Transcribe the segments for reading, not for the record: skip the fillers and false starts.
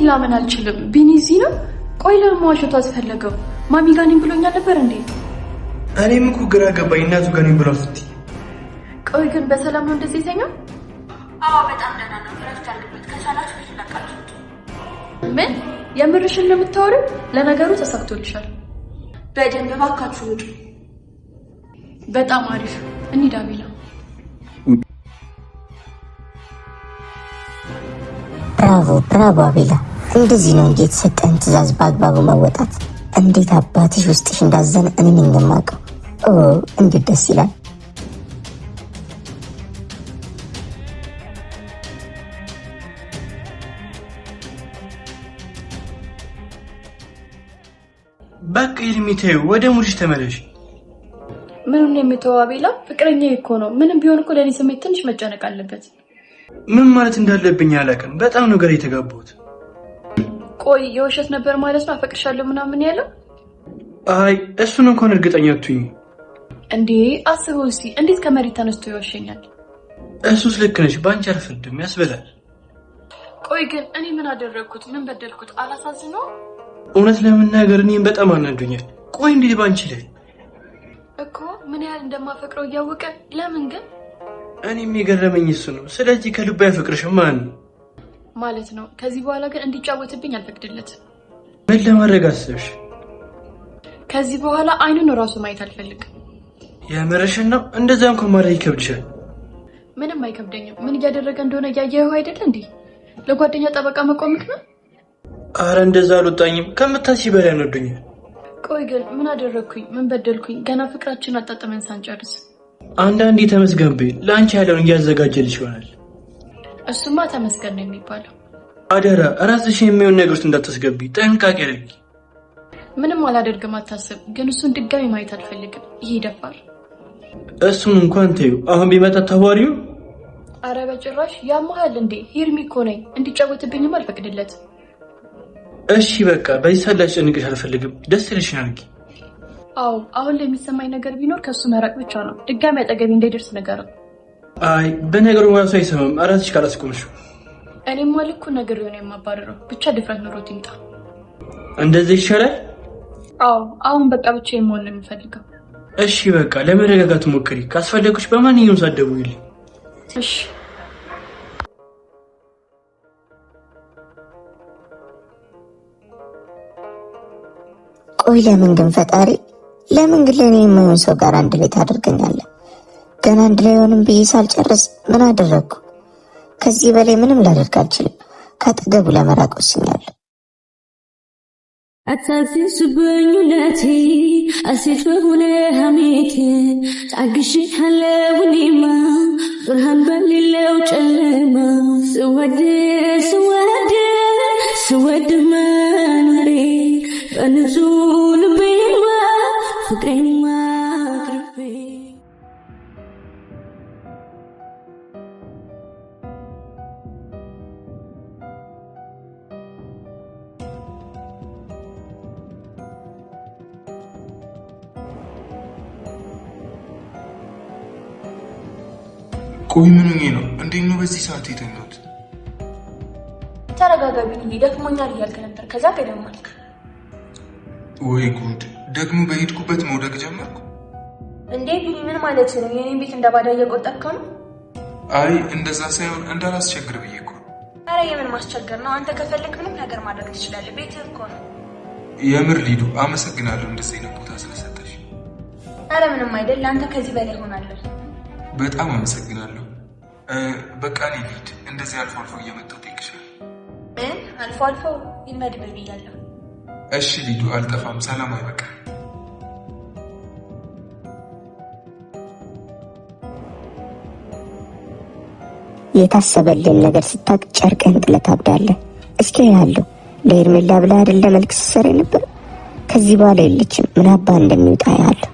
እንዴት ላምን አልችልም። ቢኒዚ ነው። ቆይ ለምን ዋሽቶ አስፈለገው? ማሚ ጋር ነኝ ብሎኛል ነበር እንዴ? እኔም እኮ ግራ ገባኝ። እናቱ ጋር ነኝ ብለው ስትይ። ቆይ ግን በሰላም ነው እንደዚህ የተኛው? አዎ በጣም ደህና ነው። እረፍት አድርጉበት። ከቻላችሁ ልትለቃችሁ። ምን የምርሽን ነው የምታወሪው? ለነገሩ ተሳክቶልሻል። በደንብ እባካችሁ ውጡ። በጣም አሪፍ። እንሂድ አቤላ። ብራቮ አቤላ። እንደዚህ ነው እንዴ የተሰጠን ትዕዛዝ በአግባቡ መወጣት። እንዴት አባትሽ ውስጥሽ እንዳዘነ እኔ ነኝ የማውቀው። እንዴት ደስ ይላል። በቃ ይልሚታዩ ወደ ሙድሽ ተመለሽ። ምኑን የምተው አቤላ? ፍቅረኛዬ እኮ ነው። ምንም ቢሆን እኮ ለኔ ስሜት ትንሽ መጨነቅ አለበት። ምን ማለት እንዳለብኝ አላውቅም። በጣም ነው ግራ የተጋባሁት። ቆይ የውሸት ነበር ማለት ነው አፈቅርሻለሁ ምናምን ያለው? አይ እሱን እንኳን እርግጠኛ አትሁኝ እንዴ። አስበው እስኪ እንዴት ከመሬት ተነስቶ ይዋሸኛል? እሱስ ልክ ነሽ። ባንቺ አልፈርድም ያስበላል። ቆይ ግን እኔ ምን አደረግኩት? ምን በደልኩት? አላሳዝነው? እውነት ለመናገር እኔም በጣም አናዱኛል። ቆይ እንዴት ባንቺ ላይ እኮ ምን ያህል እንደማፈቅረው እያወቀ ለምን ግን? እኔም የገረመኝ እሱ ነው። ስለዚህ ከልቡ ያፈቅርሽም ማለት ነው። ከዚህ በኋላ ግን እንዲጫወትብኝ አልፈቅድለትም። ምን ለማድረግ አሰብሽ? ከዚህ በኋላ አይኑን ራሱ ማየት አልፈልግም። የምርሽን ነው? እንደዛ እንኳን ማድረግ ይከብድሻል። ምንም አይከብደኝም። ምን እያደረገ እንደሆነ እያየኸው አይደል እንዴ? ለጓደኛ ጠበቃ መቆምክ ነው? አረ እንደዛ አልወጣኝም። ከምታስቢ በላይ ያነዱኛል። ቆይ ግን ምን አደረግኩኝ? ምን በደልኩኝ? ገና ፍቅራችን አጣጥመን ሳንጨርስ። አንዳንዴ ተመስገን በይ። ለአንቺ ያለውን እያዘጋጀልሽ ይሆናል። እሱማ ተመስገን ነው የሚባለው። አደራ ራስሽ የሚሆን ነገር ውስጥ እንዳታስገቢ ጠንቃቄ አድርጊ። ምንም አላደርግም አታስብ። ግን እሱን ድጋሚ ማየት አልፈልግም። ይሄ ደፋር። እሱን እንኳን ተይው። አሁን ቢመጣ ታዋሪው? አረ በጭራሽ። ያመሃል እንዴ? ሂርሚ እኮ ነኝ። እንዲጫወትብኝም አልፈቅድለትም። እሺ በቃ በዚህ ሰዓት ላስጨንቅሽ አልፈልግም። ደስ ይልሽን አድርጊ። አዎ አሁን ላይ የሚሰማኝ ነገር ቢኖር ከሱ መራቅ ብቻ ነው። ድጋሚ አጠገቢ እንዳይደርስ ነገር ነው። አይ በነገሩ ራሱ አይሰማም። ራስሽ ካላስቆምሽው። እኔማ ልኩ ነገር የሆነ የማባረረው ብቻ ድፍረት ኖሮት ይምጣ። እንደዚህ ይሻላል። አዎ አሁን በቃ ብቻ የመሆን ነው የምፈልገው። እሺ በቃ ለመረጋጋት ሞክሪ። ካስፈለግሽ በማንኛውም ሰዓት ደውይልኝ። እሺ ቆይ ለምን ግን ፈጣሪ፣ ለምን ግን ለኔ የማይሆን ሰው ጋር አንድ ላይ ታደርገኛለህ? ገና አንድ ላይ ሆንም ብዬ ሳልጨርስ ምን አደረግኩ? ከዚህ በላይ ምንም ላደርግ አልችልም። ካጠገቡ ለመራቅ ወስኛለሁ። አታስብኝነቴ አሲፍ ሆነ ሐሜቴ ታግሼሃለሁኔማ ብርሃን በሌለው ጨለማ ስወድ መኖሬ በንጹህ ልቤማ ፍቅሬማ አቅርቤ ቆይ ምን ሆኜ ነው? እንዴት ነው በዚህ ሰዓት የተኛሁት? ተረጋጋ ቢኒ፣ ደክሞኛል እያልክ ነበር። ከዛ ገደማልክ። ወይ ጉድ! ደግሞ በሄድኩበት መውደቅ ጀመርኩ። እንዴ ቢኒ ምን ማለት ነው? የኔን ቤት እንደባዳ እየቆጠርክ ነው? አይ እንደዛ ሳይሆን እንዳላስቸግር ብዬ እኮ። አረ የምን ማስቸገር ነው? አንተ ከፈለክ ምንም ነገር ማድረግ ትችላለህ። ቤትህ እኮ ነው። የምር ሊዱ አመሰግናለሁ እንደዚህ አይነት ቦታ ስለሰጠሽ። አረ ምንም አይደል። ለአንተ ከዚህ በላይ ሆናለሁ። በጣም አመሰግናለሁ። በቃ እኔ ልሂድ። እንደዚህ አልፎ አልፎ እየመጣሁ ጠይቅሻለሁ። ምን አልፎ አልፎ ይመድብ ብያለሁ። እሺ ሊዱ አልጠፋም። ሰላም አይበቃ። የታሰበልን ነገር ስታቅ ጨርቅህን ጥለህ ታብዳለህ። እስኪ ያለው ለሄርሜላ ብለህ አይደለ መልክ ስትሰራ ነበር። ከዚህ በኋላ የለችም። ምን አባ እንደሚወጣ ያለው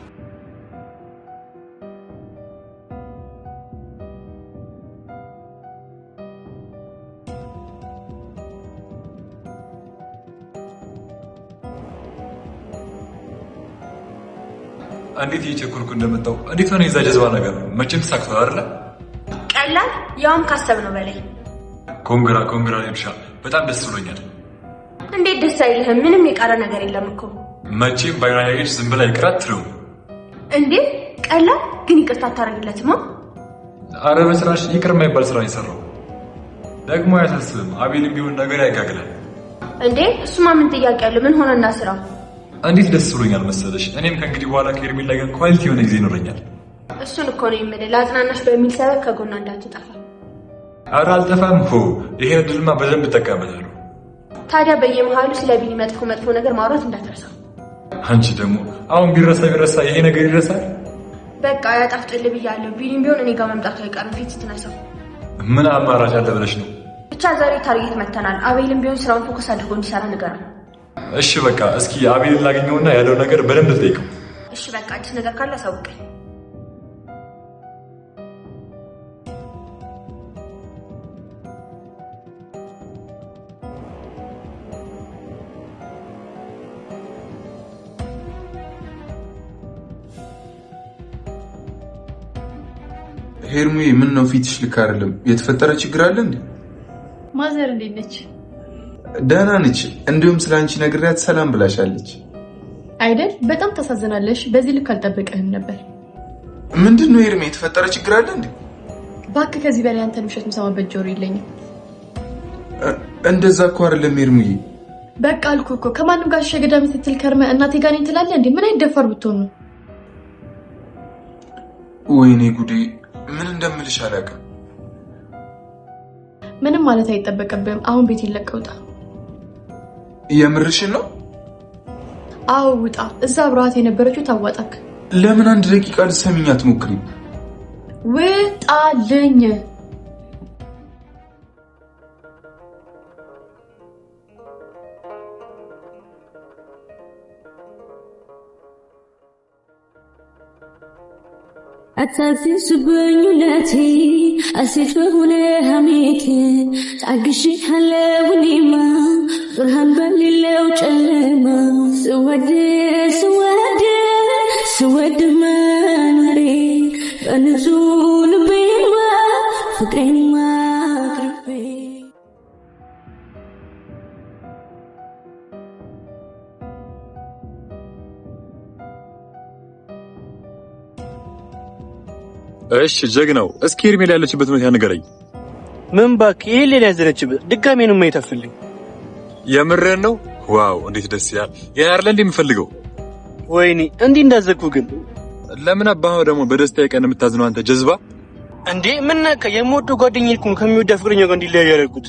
እንዴት እየቸኮልኩ እንደመጣው እንዴት ነው የዛ ጀዝባ ነገር ነው። መቼም ተሳክቷል አይደለ? ቀላል ያውም ካሰብነው በላይ። ኮንግራ ይልሻል። በጣም ደስ ብሎኛል። እንዴት ደስ አይልህም? ምንም የቀረ ነገር የለም እኮ። መቼም ባይና ያየሽ ዝም ብላ ይቅር አትለው እንዴ? ቀላል ግን ይቅርታ አታረግለትማ? አረ በስራሽ ይቅር የማይባል ስራ ይሰራው ደግሞ አያሳስብም። አቤልም ቢሆን ነገር ያጋግላል እንዴ? እሱማ ምን ጥያቄ አለው? ምን ሆነና ስራው? እንዴት ደስ ብሎኛል መሰለሽ። እኔም ከእንግዲህ በኋላ ከሄርሜላ ጋር ኳሊቲ የሆነ ጊዜ ይኖረኛል። እሱን እኮ ነው የምልህ፣ ለአጽናናሽ በሚል ሰበብ ከጎና እንዳትጠፋ። አረ አልጠፋም እኮ ይሄን እድልማ በደንብ እጠቀምበታለሁ። ታዲያ በየመሃሉ ስለ ቢኒ መጥፎ ነገር ማውራት እንዳትረሳ። አንቺ ደግሞ አሁን ቢረሳ ይሄ ነገር ይረሳል። በቃ ያጣፍጥልህ ብያለሁ። ቢኒም ቢሆን እኔ ጋር መምጣቱ አይቀርም ፊት ስትነሳው። ምን አማራጭ አለ ብለሽ ነው? ብቻ ዛሬ ታርጌት መተናል። አቤልም ቢሆን ስራውን ፎከስ አድርጎ እንዲሰራ ንገረው። እሺ በቃ እስኪ አቤልን ላገኘውና ያለው ነገር በደንብ ልጠይቀው። እሺ በቃ አዲስ ነገር ካለ አሳውቀኝ። ሄርሙዬ ምን ነው ፊትሽ ልክ አይደለም? የተፈጠረ ችግር አለ እንዴ? ማዘር እንዴት ነች? ደህና ነች። እንዲሁም ስላንቺ ነግሬያት ሰላም ብላሻለች አይደል? በጣም ታሳዝናለሽ። በዚህ ልክ አልጠበቀህም ነበር። ምንድነው ሄርሜ? የተፈጠረ ችግር አለ እንዴ? እባክህ ከዚህ በላይ አንተን ውሸት የምሰማበት ጆሮ የለኝም። እንደዛ እኮ አይደለም ሄርሙዬ። በቃ አልኩህ እኮ ከማንም ጋር ሸገዳም ስትል ከርመ እናቴ ጋር ነኝ ትላለህ እንዴ? ምን አይደፈር ብትሆን ነው? ወይኔ ጉዴ! ምን እንደምልሽ አላውቅም። ምንም ማለት አይጠበቅብህም። አሁን ቤት ይለቀውጣ። የምርሽን ነው? አዎ ውጣ። እዛ አብረሃት የነበረችው ታዋጣክ። ለምን አንድ ደቂቃ ልትሰሚኝ አትሞክሪም? ውጣልኝ። አታዝዝብኝ ውለቴ አሴት በሆነ ሐሜቴ ታግሼሃለሁ እኔማ ብርሃን በሌለው ጨለማ ስወድ መኖሬ በንጹህ ልቤማ ፍቅሬንማ አቅርቤ እሺ ጀግናው፣ እስኪ ሄርሜላ ያለችበት ሁኔታ ንገረኝ። ምን ባክ፣ ይሄ ሌላ ያዘነችበት ድጋሜ ነው የማይተፍልኝ። የምርህን ነው? ዋው እንዴት ደስ ይላል። ያን አይደል እንዴ የምፈልገው? ወይኔ እንዲህ እንዳዘኩ ግን ለምን አባህ ደግሞ በደስታ ቀን የምታዝነው አንተ ጀዝባ እንዴ? ምን ነካ? የምወደው ጓደኛዬ እኮ ከሚወዳ ፍቅረኛ ጋር እንዲለያይ ያደረኩት።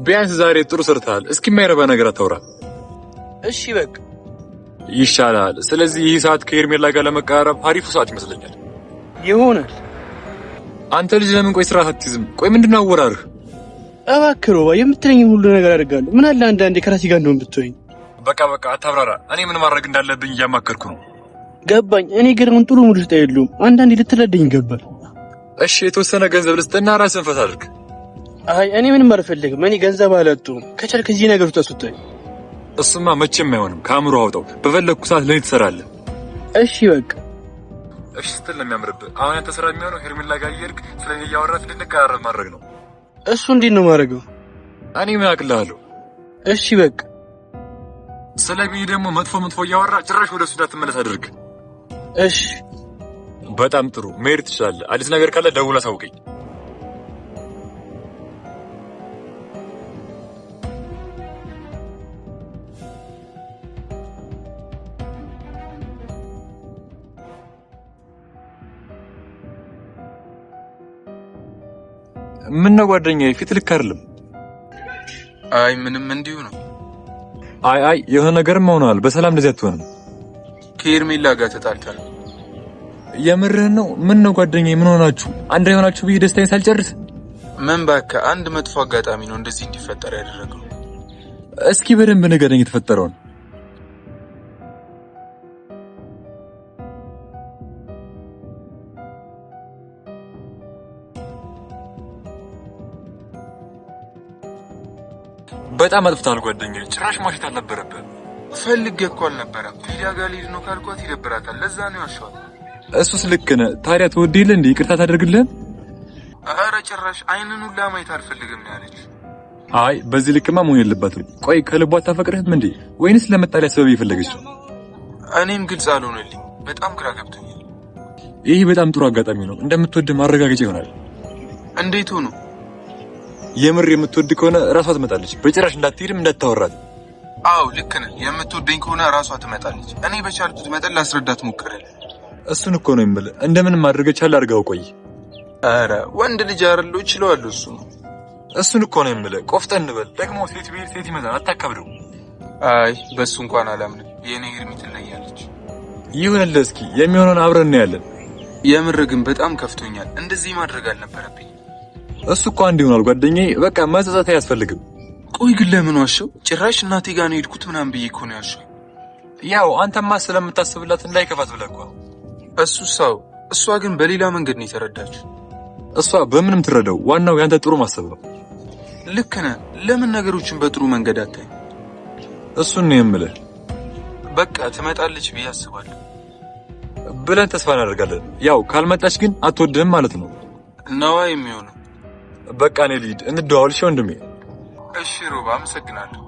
ቢያንስ ዛሬ ጥሩ ሰርተሃል። እስኪ የማይረባ ነገር አታውራ። እሺ በቃ ይሻላል። ስለዚህ ይህ ሰዓት ከሄርሜላ ጋር ለመቀራረብ አሪፉ ሰዓት ይመስለኛል። ይሆናል። አንተ ልጅ ለምን ቆይ ስራ አትይዝም? ቆይ ምንድነው አወራርህ? እባክህ ሮባ፣ የምትለኝም ሁሉ ነገር አደርጋለሁ። ምን አለ አንዳንዴ ከራሴ ጋር እንደሆነ ብትወኝ። በቃ አታብራራ። እኔ ምን ማድረግ እንዳለብኝ እያማከርኩ ነው። ገባኝ። እኔ ግን ጥሩ ሙድ ውስጥ አይደለሁም። አንዳንዴ ልትረዳኝ ይገባል። እሺ የተወሰነ ገንዘብ ልስጥና ራስህን ፈታ አድርግ። አይ እኔ ምንም አልፈልግም። እኔ ገንዘብ አላጡም። ከቻልክ እዚህ ነገር ውስጥ አስወጣኝ። እሱማ መቼም አይሆንም። ከአእምሮ አውጣው። በፈለግኩ ሰዓት ለኔ ትሰራለህ። እሺ በቃ እሺ ስትል ነው የሚያምርብህ። አሁን ያንተ ስራ የሚሆነው ሄርሜላ ጋር እየሄድክ ስለኔ እያወራህ እንድንቀራረብ ማድረግ ነው። እሱ እንዴት ነው ማድረገው? እኔ ምን አቅልሃለሁ? እሺ በቃ ስለ ቢኒ ደግሞ መጥፎ እያወራህ ጭራሽ ወደ እሱ እንዳትመለስ አድርግ። እሺ በጣም ጥሩ። መሄድ ትችላለህ። አዲስ ነገር ካለ ደውል አሳውቀኝ። ምን ነው ጓደኛዬ፣ ፊት ልክ አይደለም። አይ ምንም እንዲሁ ነው። አይ የሆነ ነገርም ሆኗል። በሰላም እንደዚህ አትሆንም። ከሄርሜላ ጋር ተጣልተናል። የምርህን ነው? ምን ነው ጓደኛዬ፣ ምን ሆናችሁ? አንድ ላይ ሆናችሁ ብዬ ደስታዬን ሳልጨርስ። ምን እባክህ፣ አንድ መጥፎ አጋጣሚ ነው እንደዚህ እንዲፈጠር ያደረገው። እስኪ በደንብ ንገረኝ የተፈጠረውን። በጣም አጥፍተሃል ጓደኛዬ። ጭራሽ ማሽት አልነበረብህም። ፈልጌ እኮ አልነበረም። ሊዳ ጋር ልሄድ ነው ካልኳት ይደብራታል። ለዛ ነው ያሻው። እሱስ ልክ ነህ። ታዲያ ትወደው የለ እንዴ? ይቅርታ ታደርግልህ? ኧረ ጭራሽ አይንን ሁላ ማየት አልፈልግም ነው ያለች። አይ በዚህ ልክማ መሆን የለባትም። ቆይ ከልቧ ታፈቅርህም እንዴ ወይንስ ለመጣሊያ ሰበብ እየፈለገች ነው? እኔም ግልጽ አልሆነልኝ። በጣም ግራ ገብቶኛል። ይህ በጣም ጥሩ አጋጣሚ ነው። እንደምትወድ ማረጋገጫ ይሆናል። እንዴት ሆኖ? የምር የምትወድ ከሆነ ራሷ ትመጣለች። በጭራሽ እንዳትሄድም እንዳታወራት። አዎ ልክ ነህ። የምትወደኝ ከሆነ ራሷ ትመጣለች። እኔ በቻልኩት መጠን ላስረዳት ሞክሬያለሁ። እሱን እኮ ነው የምልህ። እንደምንም ማድረግ ቻል አድርገው። ቆይ ኧረ ወንድ ልጅ አይደለሁ እችለዋለሁ። እሱን እኮ ነው የምልህ። ቆፍጠን በል። ደግሞ ሴት ብሄር ሴት ይመጣል። አታካብደው። አይ በሱ እንኳን አላምንም። የኔ ሄርሚ ትለያለች። ይሁንልህ። እስኪ የሚሆነውን አብረን እናያለን። የምር ግን በጣም ከፍቶኛል። እንደዚህ ማድረግ አልነበረብኝ። እሱ እኮ አንድ ይሆናል ጓደኛዬ። በቃ መጸጸት አያስፈልግም። ቆይ ግን ለምን ዋሸው? ጭራሽ እናቴ ጋር ነው የሄድኩት ምናምን ብዬ እኮ ነው ያልሽው። ያው አንተማ ስለምታስብላት እንዳይከፋት ብለህ እኮ። እሱሳው እሷ ግን በሌላ መንገድ ነው የተረዳችው። እሷ በምንም ትረዳው። ዋናው ያንተ ጥሩ ማሰብ ነው። ልክ ነህ። ለምን ነገሮችን በጥሩ መንገድ አታይ? እሱን ነው የምልህ። በቃ ትመጣለች ብዬ አስባለሁ ብለን ተስፋ እናደርጋለን። ያው ካልመጣች ግን አትወድህም ማለት ነው። ነዋ የሚሆነው። በቃ እኔ ልሂድ። እንደዋወል እሺ ወንድሜ። እሺ ሮባ፣ አመሰግናለሁ።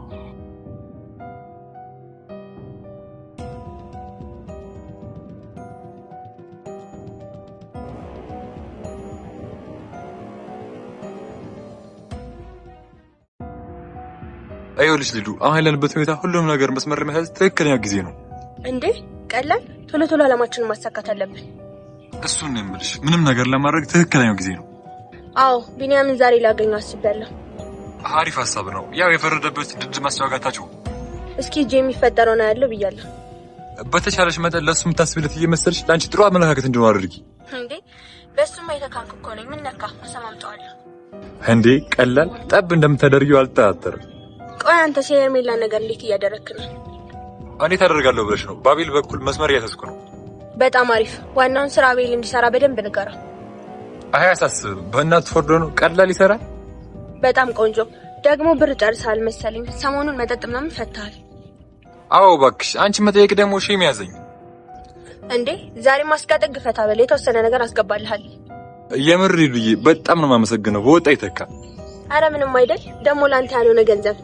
አይውልሽ ልዱ፣ አሁን ያለንበት ሁኔታ ሁሉም ነገር መስመር መያዝ ትክክለኛ ጊዜ ነው። እንዴ ቀላል ቶሎ ቶሎ አላማችንን ማሳካት አለብን። እሱን ነው የምልሽ። ምንም ነገር ለማድረግ ትክክለኛው ጊዜ ነው። አዎ ቢኒያምን ዛሬ ላገኘው አስቤያለሁ። አሪፍ ሀሳብ ነው። ያው የፈረደበት ድድ ማስዋጋታችሁ። እስኪ እጄ የሚፈጠረው ነው ያለው ብያለሁ። በተቻለሽ መጠን ለሱ የምታስብለት እየመሰልሽ ለአንቺ ጥሩ አመለካከት እንዲኖር አድርጊ። እንዴ በሱም አይተካክ እኮ ነኝ። ምን ነካ? አሰማምጠዋለሁ። እንዴ ቀላል ጠብ እንደምታደርጊው አልጠራጠርም። ቆይ አንተ ሄርሜላ ነገር እንዴት እያደረክ ነው? እንዴት አደርጋለሁ ብለሽ ነው? ባቢል በኩል መስመር እያተስኩ ነው። በጣም አሪፍ። ዋናውን ስራ አቤል እንዲሰራ በደንብ ንገረው። አያሳስብም። በእናት ፈርዶ ነው። ቀላል ይሰራል። በጣም ቆንጆ። ደግሞ ብር ጨርሰሃል መሰለኝ። ሰሞኑን መጠጥ ምናምን ፈታሃል። አዎ እባክሽ፣ አንቺ መጠየቅ ደግሞ ሼም ያዘኝ። እንዴ ዛሬ ማስጋጠግ ፈታ በል። የተወሰነ ነገር አስገባልሃል። የምር ልዩዬ፣ በጣም ነው የማመሰግነው። በወጣ ይተካ። አረ ምንም አይደል። ደግሞ ላንተ ያልሆነ ገንዘብ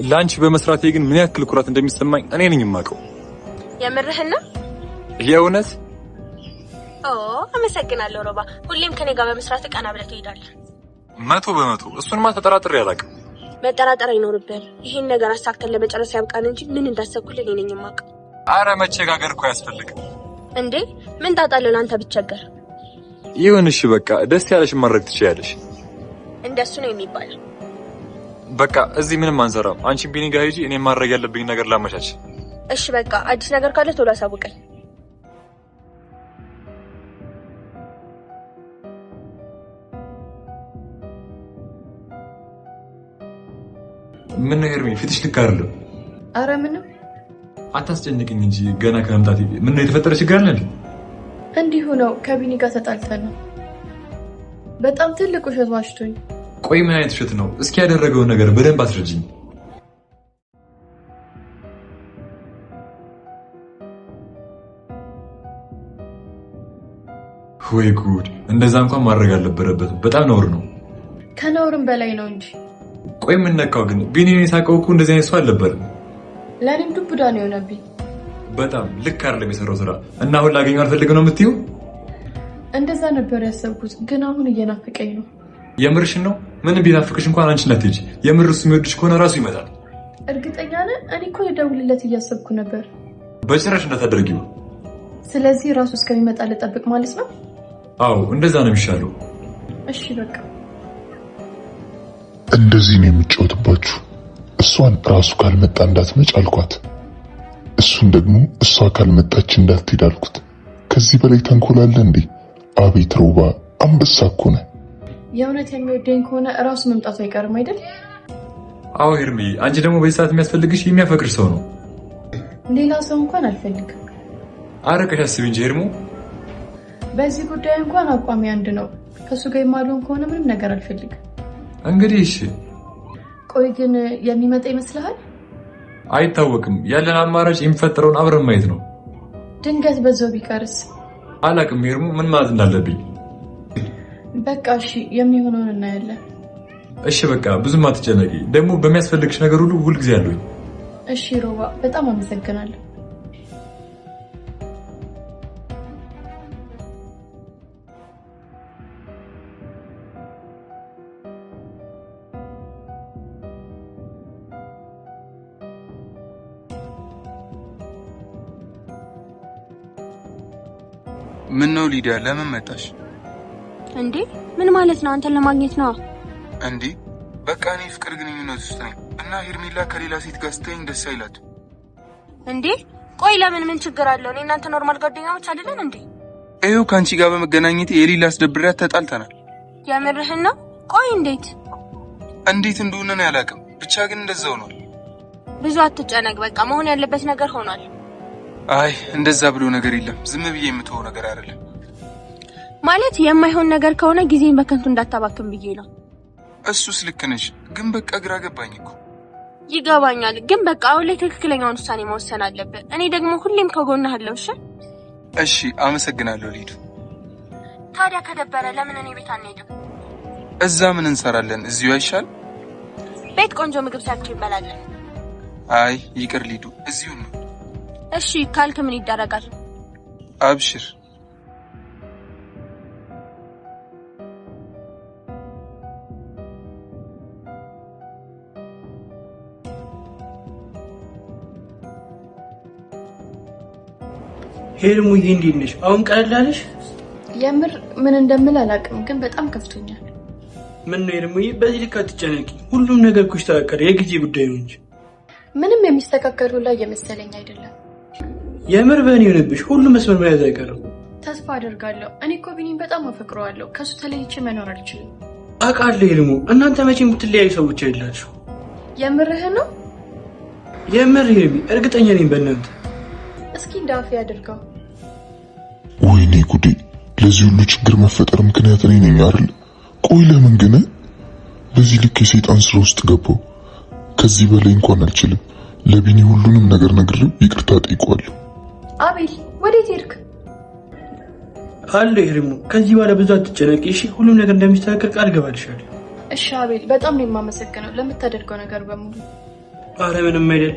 ላንቺ በመስራቴ ግን ምን ያክል ኩራት እንደሚሰማኝ እኔ ነኝ የማውቀው። የምርህን ነው? የእውነት? አመሰግናለሁ ሮባ። ሁሌም ከኔ ጋር በመስራት ቀና ብለህ ትሄዳለህ። 100%። እሱንማ ተጠራጥሬ አላውቅም። መጠራጠር አይኖርብህም። ይሄን ነገር አሳክተን ለመጨረስ ያብቃን እንጂ ምን እንዳሰብኩልህ እኔ ነኝ የማውቀው። አረ መቸጋገር እኮ አያስፈልግም። እንዴ ምን ታጣለህ? አንተ ብትቸገር። ይሁን እሺ፣ በቃ ደስ ያለሽ ማድረግ ትችያለሽ። እንደሱ ነው የሚባለው። በቃ እዚህ ምንም አንሰራም። አንቺ ቢኒ ጋር ሂጂ፣ እኔ ማድረግ ያለብኝ ነገር ላመቻች። እሺ በቃ አዲስ ነገር ካለ ቶሎ አሳውቀኝ። ምን ነገር ምን ፊትሽ ልክ አይደለም። አረ ምንም አታስጨንቅኝ እንጂ ገና ከመምጣቴ ምን ነው የተፈጠረ ችግር አለ እንዴ? እንዲሁ ነው። ከቢኒ ጋር ተጣልተን ነው። በጣም ትልቅ ውሸት ዋሽቶኝ። ቆይ ምን አይነት ውሸት ነው? እስኪ ያደረገውን ነገር በደንብ አስረጅኝ። ወይ ጉድ! እንደዛ እንኳን ማድረግ አልነበረበትም። በጣም ነውር ነው። ከነውርም በላይ ነው እንጂ። ቆይ ምን ነካው ግን? ቢኒን የሳቀው እኮ እንደዚህ አይነት ሰው አልነበረም። ለእኔም ዱብዳ ነው የሆነብኝ። በጣም ልክ አይደለም የሰራው ስራ እና አሁን ላገኘው አልፈልግም ነው የምትይው? እንደዛ ነበር ያሰብኩት፣ ግን አሁን እየናፈቀኝ ነው። የምርሽን ነው? ምን ቢናፍቅሽ እንኳን አንቺ እንዳትሄጂ። የምር እሱ የሚወድሽ ከሆነ ራሱ ይመጣል። እርግጠኛ ነህ? እኔ እኮ ልደውልለት እያሰብኩ ነበር። በጭራሽ እንዳታደርጊው። ስለዚህ ራሱ እስከሚመጣ ልጠብቅ ማለት ነው? አዎ እንደዛ ነው የሚሻለው። እሺ በቃ እንደዚህ ነው የምጫወትባችሁ። እሷን ራሱ ካልመጣ እንዳትመጭ አልኳት። እሱን ደግሞ እሷ ካልመጣች እንዳትሄድ አልኩት። ከዚህ በላይ ተንኮል አለ እንዴ? አቤት ሮባ፣ አንበሳ እኮ ነህ። የእውነት የሚወደኝ ከሆነ እራሱ መምጣቱ አይቀርም አይደል? አዎ ሄርሚ፣ አንቺ ደግሞ በዚህ ሰዓት የሚያስፈልግሽ የሚያፈቅርሽ ሰው ነው። ሌላ ሰው እንኳን አልፈልግም። አረቀሽ አስቢ እንጂ ሄርሞ። በዚህ ጉዳይ እንኳን አቋሚ አንድ ነው። ከሱ ጋር የማልሆን ከሆነ ምንም ነገር አልፈልግም። እንግዲህ እሺ። ቆይ ግን የሚመጣ ይመስልሃል? አይታወቅም። ያለን አማራጭ የሚፈጠረውን አብረን ማየት ነው። ድንገት በዛው ቢቀርስ? አላቅም ሄርሞ፣ ምን ማለት እንዳለብኝ። በቃ እሺ፣ የሚሆነውን እናያለን። እሺ በቃ ብዙም አትጨነቂ። ደግሞ በሚያስፈልግሽ ነገር ሁሉ ሁልጊዜ አለኝ። እሺ ሮባ በጣም አመሰግናለሁ። ምን ነው ሊዲያ ለምን መጣሽ? እንዴ ምን ማለት ነው? አንተን ለማግኘት ነው እንዴ? በቃ እኔ ፍቅር ግንኙነት ውስጥ ነኝ እና ሄርሜላ ከሌላ ሴት ጋር ስትኝ ደስ አይላት እንዴ? ቆይ ለምን ምን ችግር አለው? እኔ እናንተ ኖርማል ጓደኛሞች አይደለን እንዴ? ይኸው ከአንቺ ጋር በመገናኘቴ የሌላ አስደብሪያት ተጣልተናል። የምርህን ነው? ቆይ እንዴት እንደሆነ ነው ያላቅም፣ ብቻ ግን እንደዛው ነው። ብዙ አትጨነቅ፣ በቃ መሆን ያለበት ነገር ሆኗል። አይ እንደዛ ብሎ ነገር የለም፣ ዝም ብዬ የምትሆው ነገር አይደለም። ማለት የማይሆን ነገር ከሆነ ጊዜን በከንቱ እንዳታባክም ብዬ ነው። እሱስ ልክ ነሽ፣ ግን በቃ ግራ ገባኝ እኮ። ይገባኛል፣ ግን በቃ አሁን ላይ ትክክለኛውን ውሳኔ መወሰን አለብን። እኔ ደግሞ ሁሌም ከጎንህ አለሁ። እሺ አመሰግናለሁ ሊዱ። ታዲያ ከደበረ ለምን እኔ ቤት አንሄድም? እዛ ምን እንሰራለን? እዚሁ አይሻል? ቤት ቆንጆ ምግብ ሰርቼ እንበላለን። አይ ይቅር ሊዱ፣ እዚሁ ነው። እሺ ካልክ ምን ይደረጋል? አብሽር። ሄርሙዬ እንዴት ነሽ? አሁን ቀለል አለሽ? የምር ምን እንደምል አላውቅም፣ ግን በጣም ከፍቶኛል። ምን ነው ሄርሙዬ በዚህ ልክ አትጨነቂ። ሁሉም ነገር እኮ ይስተካከል፣ የጊዜ ጉዳይ ነው እንጂ ምንም የሚስተካከሉ ላይ የመሰለኝ አይደለም። የምር በእኔ ሆነብሽ፣ ሁሉም መስመር መያዝ አይቀርም። ተስፋ አደርጋለሁ። እኔ እኮ ቢኒን በጣም አፈቅረዋለሁ። ከሱ ተለይቼ መኖር አልችልም። አውቃለሁ ሄርሙ፣ እናንተ መቼ የምትለያዩ ሰዎች አይደላችሁ። የምርህ ነው? የምር ሄርሚ፣ እርግጠኛ ነኝ በእናንተ። እስኪ እንዳፌ አድርገው። ወይኔ ጉዴ! ለዚህ ሁሉ ችግር መፈጠር ምክንያት እኔ ነኝ አይደል? ቆይ ለምን ግን በዚህ ልክ የሰይጣን ስራ ውስጥ ገባው? ከዚህ በላይ እንኳን አልችልም። ለቢኒ ሁሉንም ነገር ነግሬው ይቅርታ ጠይቀዋለሁ። አቤል ወዴት ሄድክ? አለ ሄርሙ፣ ከዚህ በኋላ ብዙ አትጨነቂ እሺ? ሁሉም ነገር እንደሚስተካከል ቃል ገባልሻለሁ። እሺ አቤል፣ በጣም ነው የማመሰግነው ለምታደርገው ነገር በሙሉ። አረ ምንም አይደል።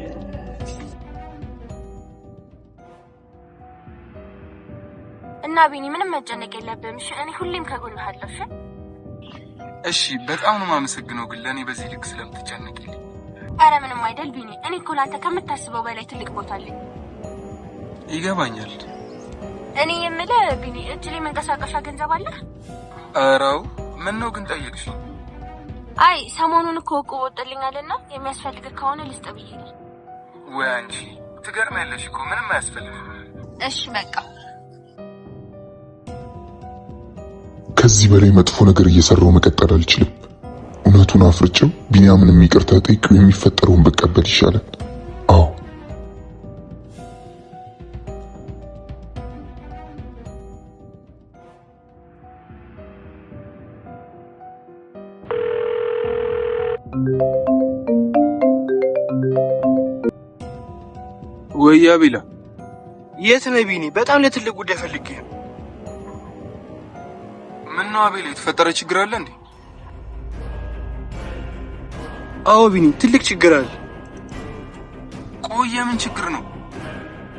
እና ቢኒ ምንም መጨነቅ የለብህም እሺ? እኔ ሁሌም ከጎንህ አለሁ። እሺ በጣም ነው የማመሰግነው፣ ግን ለእኔ በዚህ ልክ ስለምትጨነቂልኝ። አረ ምንም አይደል ቢኒ፣ እኔ እኮ ላንተ ከምታስበው በላይ ትልቅ ቦታ አለኝ። ይገባኛል። እኔ የምልህ ቢኒ፣ እጅ ላይ መንቀሳቀሻ ገንዘብ አለ? አራው ምን ነው ግን ጠየቅሽ? አይ ሰሞኑን እኮ እቁብ ወጥልኛልና የሚያስፈልግ ከሆነ ልስጥ ብዬ ነው። ወይ አንቺ ትገርሚያለሽ እኮ፣ ምንም አያስፈልግም። እሺ በቃ ከዚህ በላይ መጥፎ ነገር እየሰራው መቀጠል አልችልም። እውነቱን አፍርጬው ቢኒያምንም ይቅርታ ጠይቄው የሚፈጠረውን በቀበል ይሻላል። አዎ ወይ አቤላ፣ የት ነህ ቢኒ? በጣም ለትልቅ ጉዳይ ፈልጌ ነው። ምን ነው አቤላ፣ የተፈጠረ ችግር አለ እንዴ? አዎ ቢኒ፣ ትልቅ ችግር አለ። ቆይ ምን ችግር ነው?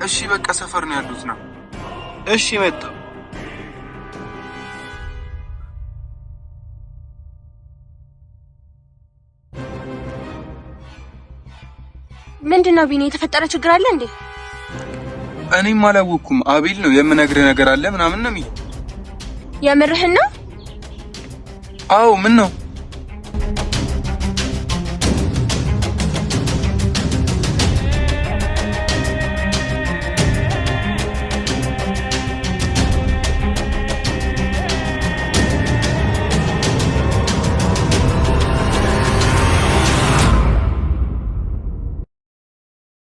እሺ በቃ ሰፈር ነው ያሉት ነው። እሺ መጣሁ። ምንድነው ቢኒ? የተፈጠረ ችግር አለ እንዴ? እኔም አላወኩም። አቤል ነው የምነግርህ ነገር አለ ምናምን ነው የሚለው። የምርህን ነው? አዎ ምን ነው?